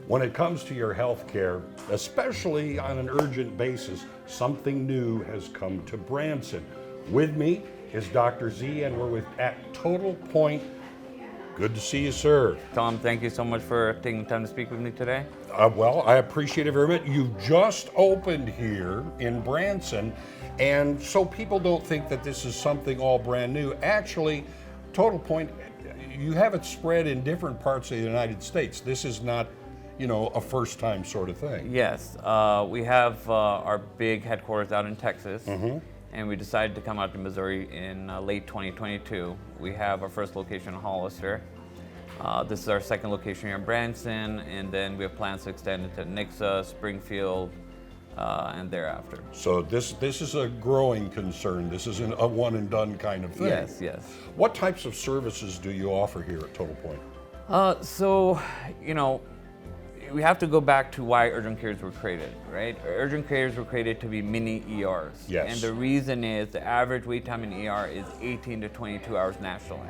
When it comes to your health care, especially on an urgent basis, something new has come to Branson. With me is Dr. Z, and we're at Total Point. Good to see you, sir. Tom, thank you so much for taking the time to speak with me today. Well, I appreciate it very much. You've just opened here in Branson, and so people don't think that this is something all brand new. Actually, Total Point, you have it spread in different parts of the United States. This is not, a first-time sort of thing. Yes, we have our big headquarters out in Texas, and we decided to come out to Missouri in late 2022. We have our first location in Hollister. This is our second location here in Branson, and then we have plans to extend it to Nixa, Springfield, and thereafter. So this is a growing concern. This isn't a one and done kind of thing. Yes, yes. What types of services do you offer here at Total Point? We have to go back to why urgent cares were created, right? Urgent cares were created to be mini ERs. Yes. And the reason is the average wait time in ER is 18 to 22 hours nationally.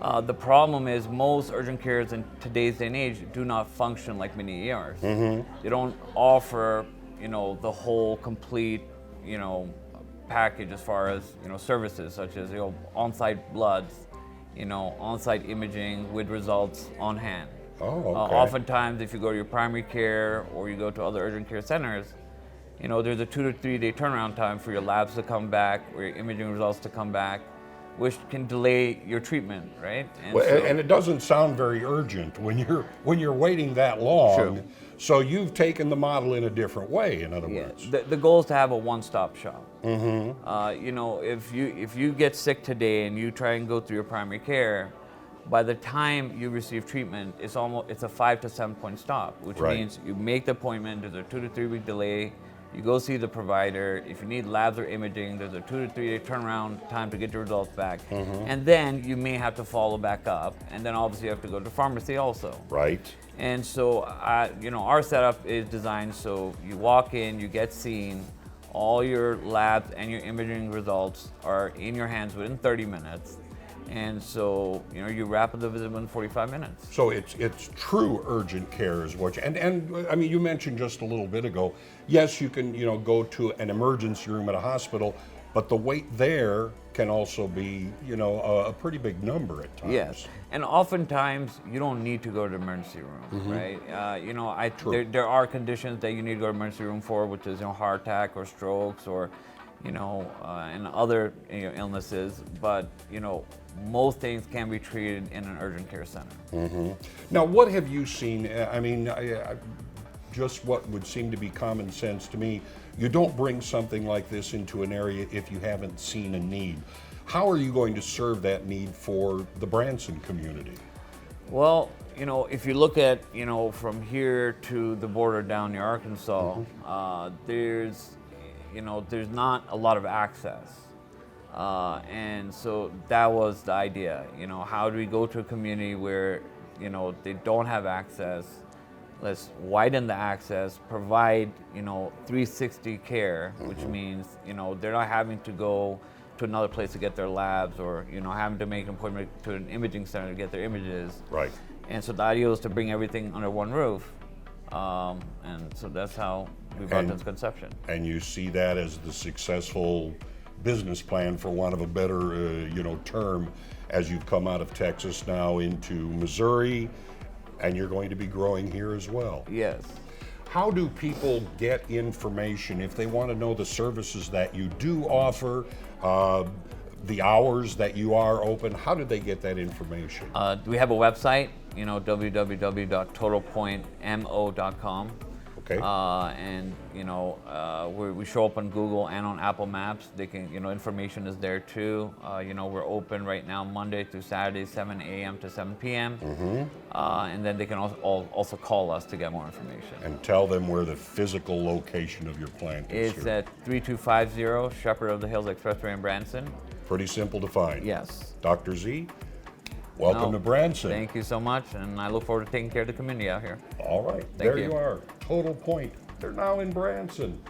The problem is most urgent cares in today's day and age do not function like mini ERs. They don't offer, the whole complete, package as far as, services such as, on-site bloods, on-site imaging with results on hand. Oh, okay. Oftentimes, if you go to your primary care or you go to other urgent care centers, there's a 2 to 3 day turnaround time for your labs to come back or your imaging results to come back, which can delay your treatment, right? And it doesn't sound very urgent when you're waiting that long. True. So you've taken the model in a different way, in other words. The goal is to have a one-stop shop. If you get sick today and you try and go through your primary care, by the time you receive treatment, it's a 5 to 7 point stop, which means you make the appointment. There's a 2 to 3 week delay. You go see the provider. If you need labs or imaging, there's a 2 to 3 day turnaround time to get your results back. And then you may have to follow back up. And then obviously you have to go to pharmacy also. Right. And so, our setup is designed so you walk in, you get seen, all your labs and your imaging results are in your hands within 30 minutes. And so, you wrap up the visit within 45 minutes. So it's true urgent care is what and I mean, you mentioned just a little bit ago, yes, you can, go to an emergency room at a hospital, but the wait there can also be, a pretty big number at times. Yes, and oftentimes you don't need to go to the emergency room, right? There are conditions that you need to go to the emergency room for, which is, heart attack or strokes or, and other illnesses, but, most things can be treated in an urgent care center. Now, what have you seen? I mean, just what would seem to be common sense to me, you don't bring something like this into an area if you haven't seen a need. How are you going to serve that need for the Branson community? Well, if you look at, from here to the border down near Arkansas, there's not a lot of access. And so that was the idea, how do we go to a community where, they don't have access? Let's widen the access, provide, 360 care, which means, they're not having to go to another place to get their labs or, having to make an appointment to an imaging center to get their images. Right. And so the idea was to bring everything under one roof. And so that's how we brought this conception. And you see that as the successful business plan, for want of a better, term, as you've come out of Texas now into Missouri, and you're going to be growing here as well. Yes. How do people get information if they want to know the services that you do offer, the hours that you are open? How do they get that information? We have a website, www.totalpointmo.com. Okay. We show up on Google and on Apple Maps. They can, information is there too. We're open right now Monday through Saturday, 7 a.m. to 7 p.m. And then they can also call us to get more information. And tell them where the physical location of your plant is. It's at 3250 Shepherd of the Hills Expressway in Branson. Pretty simple to find. Yes. Dr. Z, welcome to Branson. Thank you so much, and I look forward to taking care of the community out here. All right, Thank there you. you are. Total Point. They're now in Branson.